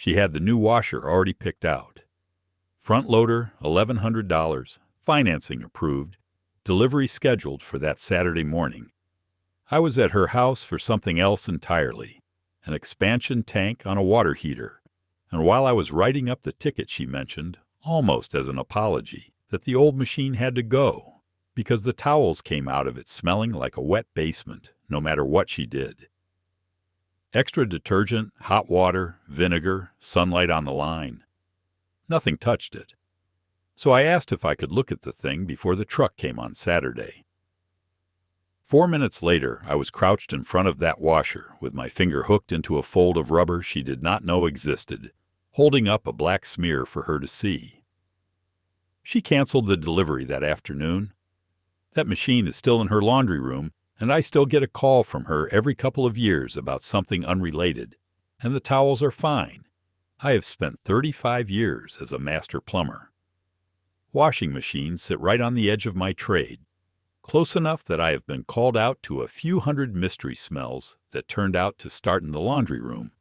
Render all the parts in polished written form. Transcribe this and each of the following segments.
She had the new washer already picked out. Front loader, $1,100, financing approved, delivery scheduled for that Saturday morning. I was at her house for something else entirely, an expansion tank on a water heater, and while I was writing up the ticket she mentioned, almost as an apology, that the old machine had to go, because the towels came out of it smelling like a wet basement, no matter what she did. Extra detergent, hot water, vinegar, sunlight on the line. Nothing touched it. So I asked if I could look at the thing before the truck came on Saturday. 4 minutes later, I was crouched in front of that washer with my finger hooked into a fold of rubber she did not know existed, holding up a black smear for her to see. She canceled the delivery that afternoon. That machine is still in her laundry room, and I still get a call from her every couple of years about something unrelated, and the towels are fine. I have spent 35 years as a master plumber. Washing machines sit right on the edge of my trade, close enough that I have been called out to a few hundred mystery smells that turned out to start in the laundry room,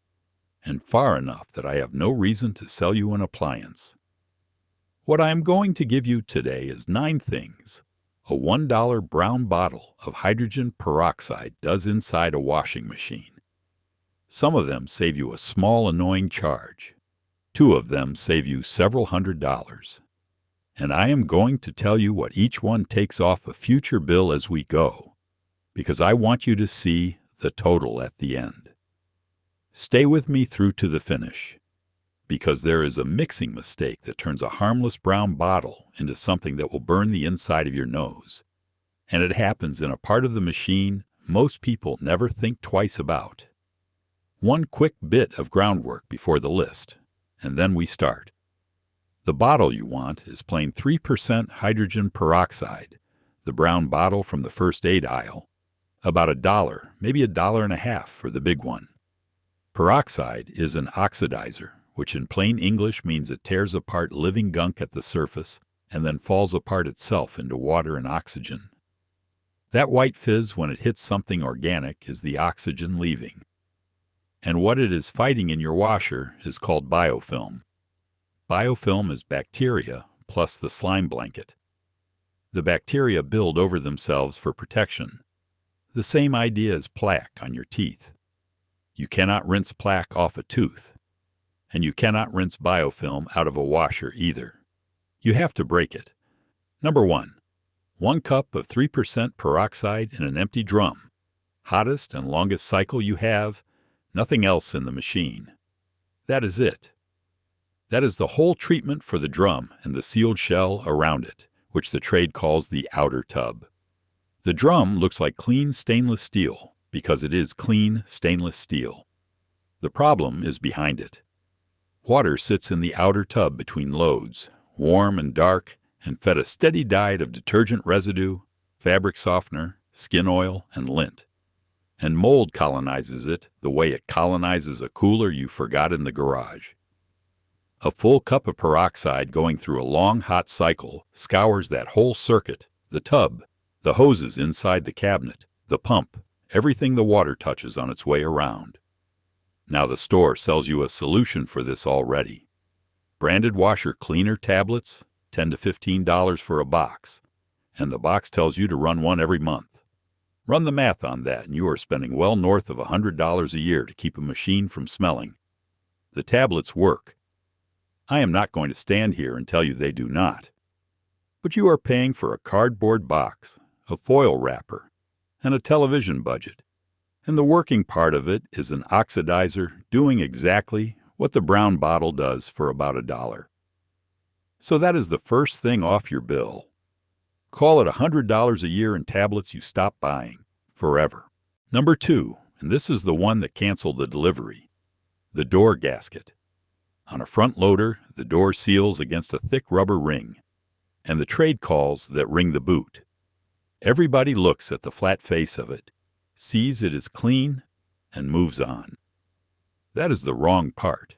and far enough that I have no reason to sell you an appliance. What I am going to give you today is 9 things a $1 brown bottle of hydrogen peroxide does inside a washing machine. Some of them save you a small annoying charge. 2 of them save you several $100s. And I am going to tell you what each one takes off a future bill as we go, because I want you to see the total at the end. Stay with me through to the finish, because there is a mixing mistake that turns a harmless brown bottle into something that will burn the inside of your nose. And it happens in a part of the machine most people never think twice about. One quick bit of groundwork before the list, and then we start. The bottle you want is plain 3% hydrogen peroxide, the brown bottle from the first aid aisle. About $1, maybe $1.50 for the big one. Peroxide is an oxidizer, which in plain English means it tears apart living gunk at the surface and then falls apart itself into water and oxygen. That white fizz when it hits something organic is the oxygen leaving. And what it is fighting in your washer is called biofilm. Biofilm is bacteria plus the slime blanket. The bacteria build over themselves for protection. The same idea as plaque on your teeth. You cannot rinse plaque off a tooth. And you cannot rinse biofilm out of a washer either. You have to break it. Number 1. 1 cup of 3% peroxide in an empty drum. Hottest and longest cycle you have, nothing else in the machine. That is it. That is the whole treatment for the drum and the sealed shell around it, which the trade calls the outer tub. The drum looks like clean stainless steel because it is clean stainless steel. The problem is behind it. Water sits in the outer tub between loads, warm and dark, and fed a steady diet of detergent residue, fabric softener, skin oil, and lint. And mold colonizes it the way it colonizes a cooler you forgot in the garage. A full cup of peroxide going through a long hot cycle scours that whole circuit, the tub, the hoses inside the cabinet, the pump, everything the water touches on its way around. Now the store sells you a solution for this already. Branded washer cleaner tablets, $10 to $15 for a box, and the box tells you to run one every month. Run the math on that and you are spending well north of $100 a year to keep a machine from smelling. The tablets work. I am not going to stand here and tell you they do not. But you are paying for a cardboard box, a foil wrapper, and a television budget. And the working part of it is an oxidizer doing exactly what the brown bottle does for about $1. So that is the first thing off your bill. Call it $100 a year in tablets you stop buying, forever. Number 2, and this is the one that canceled the delivery, the door gasket. On a front loader, the door seals against a thick rubber ring, and the trade calls that ring the boot. Everybody looks at the flat face of it, sees it is clean, and moves on. That is the wrong part.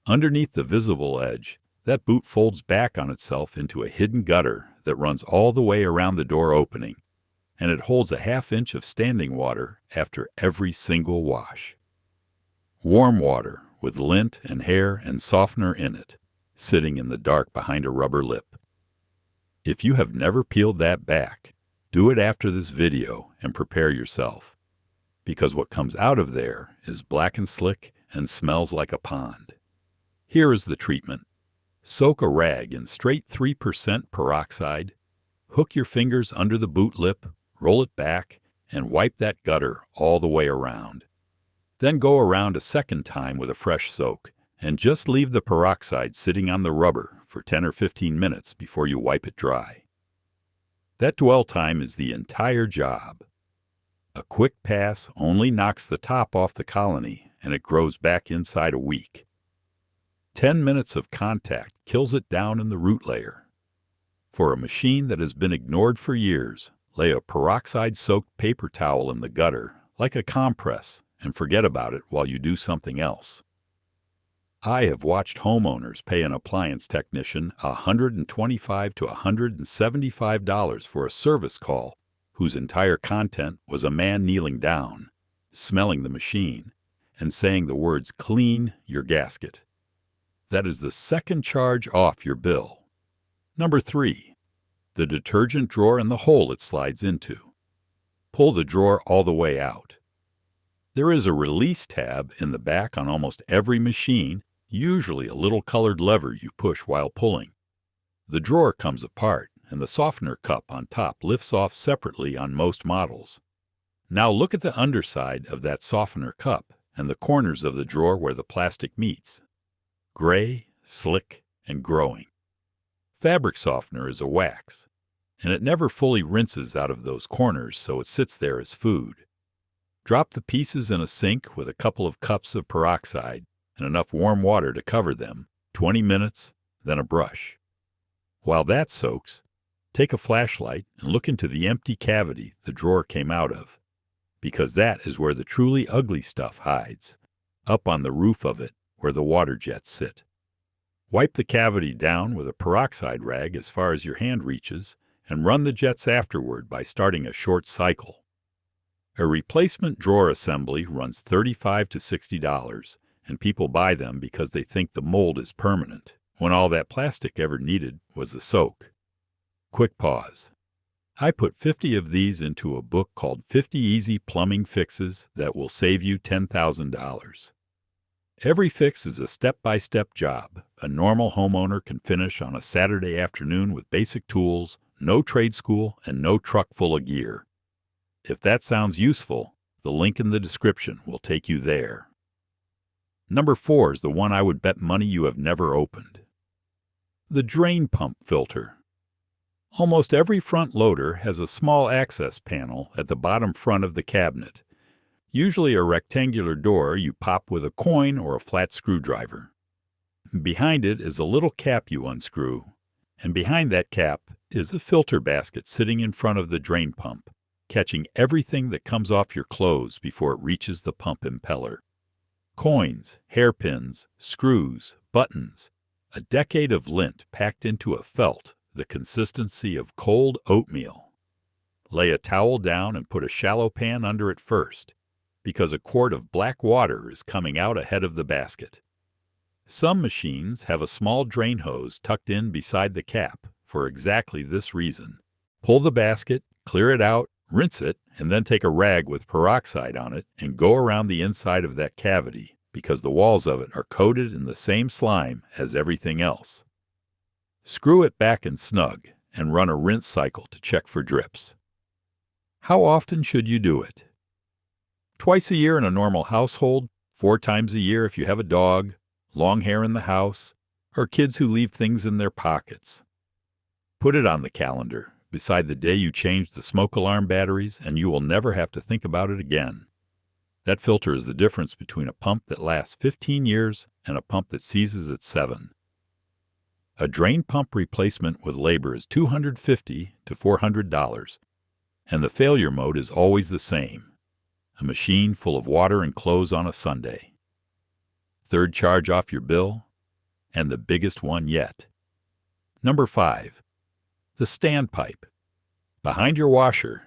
Underneath the visible edge, that boot folds back on itself into a hidden gutter that runs all the way around the door opening, and it holds a ½ inch of standing water after every single wash. Warm water, with lint and hair and softener in it, sitting in the dark behind a rubber lip. If you have never peeled that back, do it after this video and prepare yourself, because what comes out of there is black and slick and smells like a pond. Here is the treatment. Soak a rag in straight 3% peroxide, hook your fingers under the boot lip, roll it back, and wipe that gutter all the way around. Then go around a second time with a fresh soak, and just leave the peroxide sitting on the rubber for 10 or 15 minutes before you wipe it dry. That dwell time is the entire job. A quick pass only knocks the top off the colony, and it grows back inside a week. 10 minutes of contact kills it down in the root layer. For a machine that has been ignored for years, lay a peroxide-soaked paper towel in the gutter, like a compress, and forget about it while you do something else. I have watched homeowners pay an appliance technician $125 to $175 for a service call whose entire content was a man kneeling down, smelling the machine, and saying the words, "Clean your gasket." That is the second charge off your bill. Number 3, the detergent drawer and the hole it slides into. Pull the drawer all the way out. There is a release tab in the back on almost every machine, usually a little colored lever you push while pulling. The drawer comes apart, and the softener cup on top lifts off separately on most models. Now look at the underside of that softener cup and the corners of the drawer where the plastic meets. Gray, slick, and growing. Fabric softener is a wax, and it never fully rinses out of those corners, so it sits there as food. Drop the pieces in a sink with a couple of cups of peroxide and enough warm water to cover them, 20 minutes, then a brush. While that soaks, take a flashlight and look into the empty cavity the drawer came out of, because that is where the truly ugly stuff hides, up on the roof of it where the water jets sit. Wipe the cavity down with a peroxide rag as far as your hand reaches, and run the jets afterward by starting a short cycle. A replacement drawer assembly runs $35 to $60, and people buy them because they think the mold is permanent, when all that plastic ever needed was a soak. Quick pause. I put 50 of these into a book called 50 Easy Plumbing Fixes that will save you $10,000. Every fix is a step-by-step job a normal homeowner can finish on a Saturday afternoon with basic tools, no trade school, and no truck full of gear. If that sounds useful, the link in the description will take you there. Number 4 is the one I would bet money you have never opened. The drain pump filter. Almost every front loader has a small access panel at the bottom front of the cabinet, usually a rectangular door you pop with a coin or a flat screwdriver. Behind it is a little cap you unscrew, and behind that cap is a filter basket sitting in front of the drain pump, catching everything that comes off your clothes before it reaches the pump impeller. Coins, hairpins, screws, buttons, a decade of lint packed into a felt the consistency of cold oatmeal. Lay a towel down and put a shallow pan under it first, because a quart of black water is coming out ahead of the basket. Some machines have a small drain hose tucked in beside the cap for exactly this reason. Pull the basket, clear it out, rinse it, and then take a rag with peroxide on it and go around the inside of that cavity, because the walls of it are coated in the same slime as everything else. Screw it back and snug, and run a rinse cycle to check for drips. How often should you do it? Twice a year in a normal household, 4 times a year if you have a dog, long hair in the house, or kids who leave things in their pockets. Put it on the calendar, beside the day you change the smoke alarm batteries, and you will never have to think about it again. That filter is the difference between a pump that lasts 15 years and a pump that seizes at 7. A drain pump replacement with labor is $250 to $400, and the failure mode is always the same: a machine full of water and clothes on a Sunday. Third charge off your bill, and the biggest one yet. Number 5, the standpipe. Behind your washer,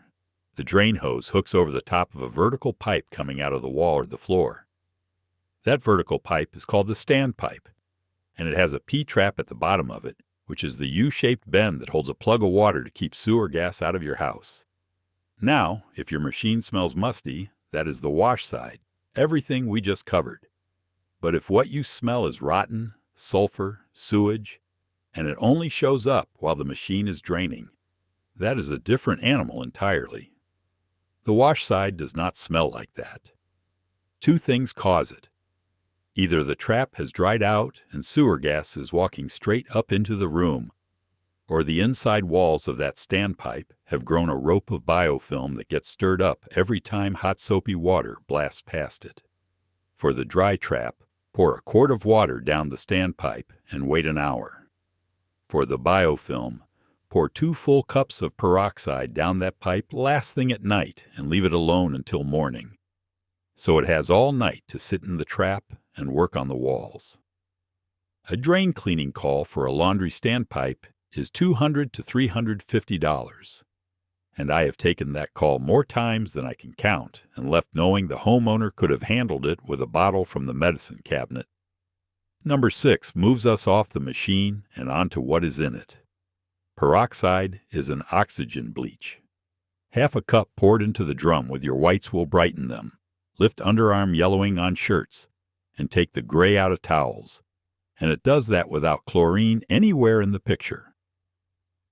the drain hose hooks over the top of a vertical pipe coming out of the wall or the floor. That vertical pipe is called the standpipe, and it has a P-trap at the bottom of it, which is the U-shaped bend that holds a plug of water to keep sewer gas out of your house. Now, if your machine smells musty, that is the wash side, everything we just covered. But if what you smell is rotten, sulfur, sewage, and it only shows up while the machine is draining, that is a different animal entirely. The wash side does not smell like that. Two things cause it. Either the trap has dried out and sewer gas is walking straight up into the room, or the inside walls of that standpipe have grown a rope of biofilm that gets stirred up every time hot soapy water blasts past it. For the dry trap, pour a quart of water down the standpipe and wait an hour. For the biofilm, pour 2 full cups of peroxide down that pipe last thing at night and leave it alone until morning. So it has all night to sit in the trap and work on the walls. A drain cleaning call for a laundry standpipe is $200 to $350, and I have taken that call more times than I can count and left knowing the homeowner could have handled it with a bottle from the medicine cabinet. Number 6 moves us off the machine and onto what is in it. Peroxide is an oxygen bleach. Half a cup poured into the drum with your whites will brighten them. Lift underarm yellowing on shirts, and take the gray out of towels, and it does that without chlorine anywhere in the picture.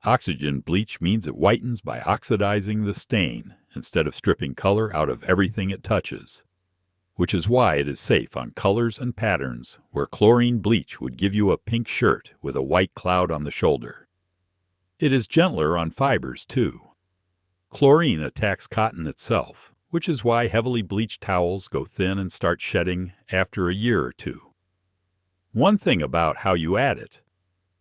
Oxygen bleach means it whitens by oxidizing the stain instead of stripping color out of everything it touches, which is why it is safe on colors and patterns where chlorine bleach would give you a pink shirt with a white cloud on the shoulder. It is gentler on fibers, too. Chlorine attacks cotton itself, which is why heavily bleached towels go thin and start shedding after a year or two. One thing about how you add it: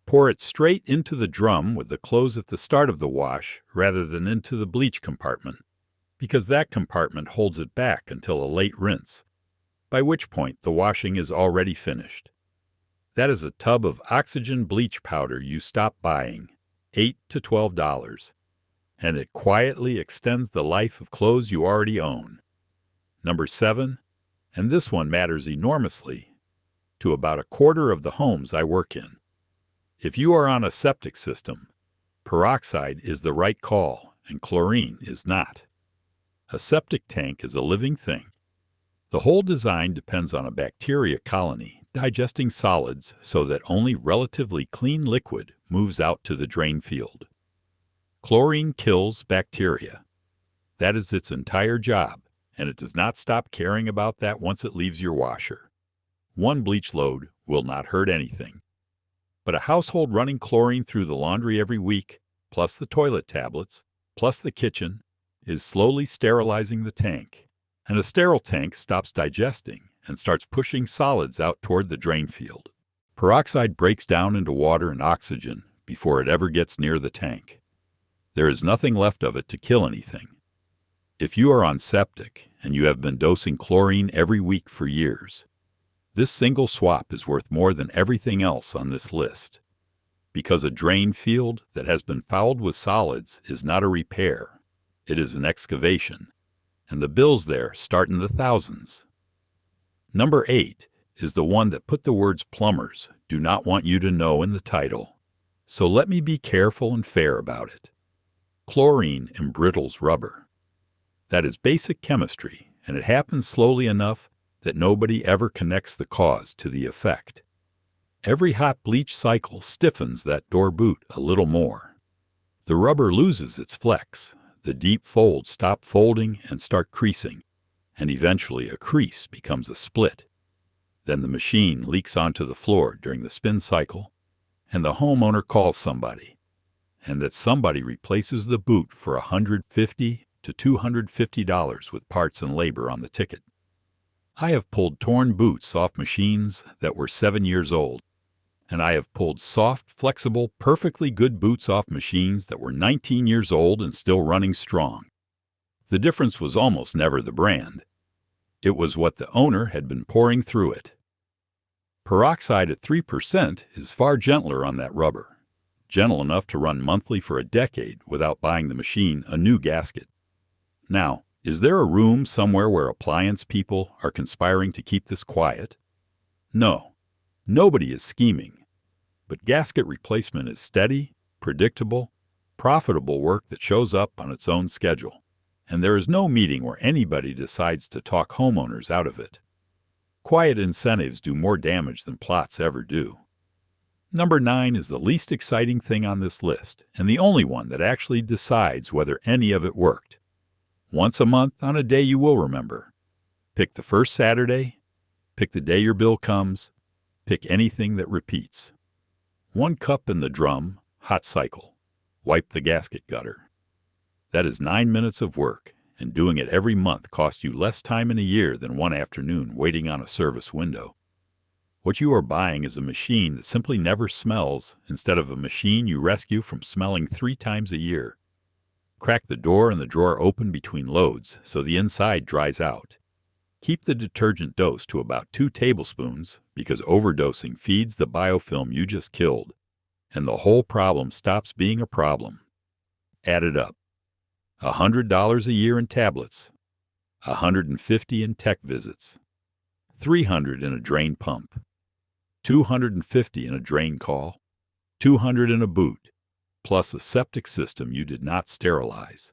pour it straight into the drum with the clothes at the start of the wash rather than into the bleach compartment, because that compartment holds it back until a late rinse, by which point the washing is already finished. That is a tub of oxygen bleach powder you stop buying, $8 to $12. And it quietly extends the life of clothes you already own. Number 7, and this one matters enormously, to about a quarter of the homes I work in. If you are on a septic system, peroxide is the right call and chlorine is not. A septic tank is a living thing. The whole design depends on a bacteria colony digesting solids so that only relatively clean liquid moves out to the drain field. Chlorine kills bacteria. That is its entire job, and it does not stop caring about that once it leaves your washer. One bleach load will not hurt anything. But a household running chlorine through the laundry every week, plus the toilet tablets, plus the kitchen, is slowly sterilizing the tank, and a sterile tank stops digesting and starts pushing solids out toward the drain field. Peroxide breaks down into water and oxygen before it ever gets near the tank. There is nothing left of it to kill anything. If you are on septic and you have been dosing chlorine every week for years, this single swap is worth more than everything else on this list, because a drain field that has been fouled with solids is not a repair, it is an excavation, and the bills there start in the thousands. Number 8 is the one that put the words plumbers do not want you to know in the title, so let me be careful and fair about it. Chlorine embrittles rubber. That is basic chemistry, and it happens slowly enough that nobody ever connects the cause to the effect. Every hot bleach cycle stiffens that door boot a little more. The rubber loses its flex, the deep folds stop folding and start creasing, and eventually a crease becomes a split. Then the machine leaks onto the floor during the spin cycle, and the homeowner calls somebody, and that somebody replaces the boot for $150 to $250 with parts and labor on the ticket. I have pulled torn boots off machines that were 7 years old, and I have pulled soft, flexible, perfectly good boots off machines that were 19 years old and still running strong. The difference was almost never the brand. It was what the owner had been pouring through it. Peroxide at 3% is far gentler on that rubber, gentle enough to run monthly for a decade without buying the machine a new gasket. Now, Is there a room somewhere where appliance people are conspiring to keep this quiet? No, nobody is scheming. But gasket replacement is steady, predictable, profitable work that shows up on its own schedule, and there is no meeting where anybody decides to talk homeowners out of it. Quiet incentives do more damage than plots ever do. Number 9 is the least exciting thing on this list, and the only one that actually decides whether any of it worked. Once a month, on a day you will remember. Pick the first Saturday, pick the day your bill comes, pick anything that repeats. 1 cup in the drum, hot cycle. Wipe the gasket gutter. That is 9 minutes of work, and doing it every month costs you less time in a year than one afternoon waiting on a service window. What you are buying is a machine that simply never smells instead of a machine you rescue from smelling 3 times a year. Crack the door and the drawer open between loads so the inside dries out. Keep the detergent dose to about 2 tablespoons because overdosing feeds the biofilm you just killed, and the whole problem stops being a problem. Add it up. $100 a year in tablets, $150 in tech visits, $300 in a drain pump, $250 in a drain call, $200 in a boot, plus a septic system you did not sterilize,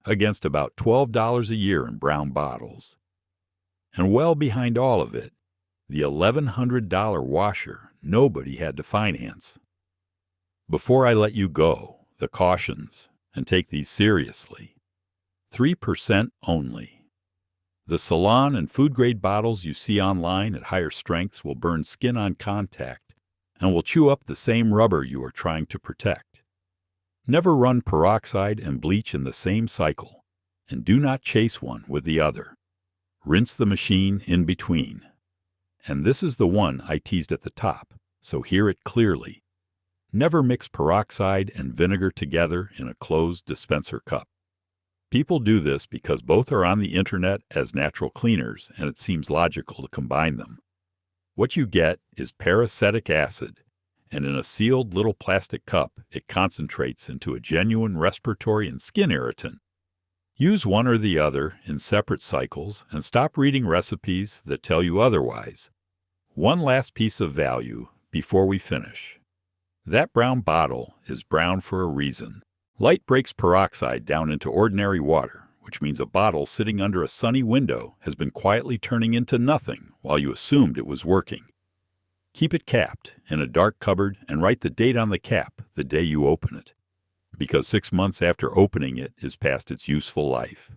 against about $12 a year in brown bottles. And well behind all of it, the $1,100 washer nobody had to finance. Before I let you go, the cautions, and take these seriously. 3% only. The salon and food-grade bottles you see online at higher strengths will burn skin on contact and will chew up the same rubber you are trying to protect. Never run peroxide and bleach in the same cycle, and do not chase one with the other. Rinse the machine in between. And this is the one I teased at the top, so hear it clearly. Never mix peroxide and vinegar together in a closed dispenser cup. People do this because both are on the internet as natural cleaners and it seems logical to combine them. What you get is peracetic acid, and in a sealed little plastic cup it concentrates into a genuine respiratory and skin irritant. Use one or the other in separate cycles and stop reading recipes that tell you otherwise. One last piece of value before we finish. That brown bottle is brown for a reason. Light breaks peroxide down into ordinary water, which means a bottle sitting under a sunny window has been quietly turning into nothing while you assumed it was working. Keep it capped in a dark cupboard and write the date on the cap the day you open it, because 6 months after opening it is past its useful life.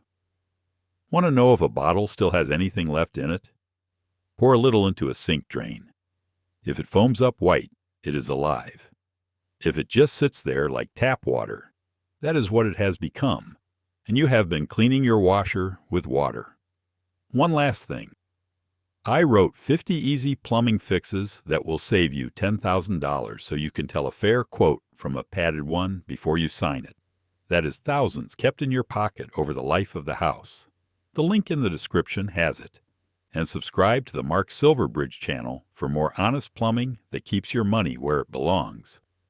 Want to know if a bottle still has anything left in it? Pour a little into a sink drain. If it foams up white, it is alive. If it just sits there like tap water, that is what it has become, and you have been cleaning your washer with water. One last thing. I wrote 50 easy plumbing fixes that will save you $10,000 so you can tell a fair quote from a padded one before you sign it. That is thousands kept in your pocket over the life of the house. The link in the description has it. And subscribe to the Mark Silverbridge channel for more honest plumbing that keeps your money where it belongs.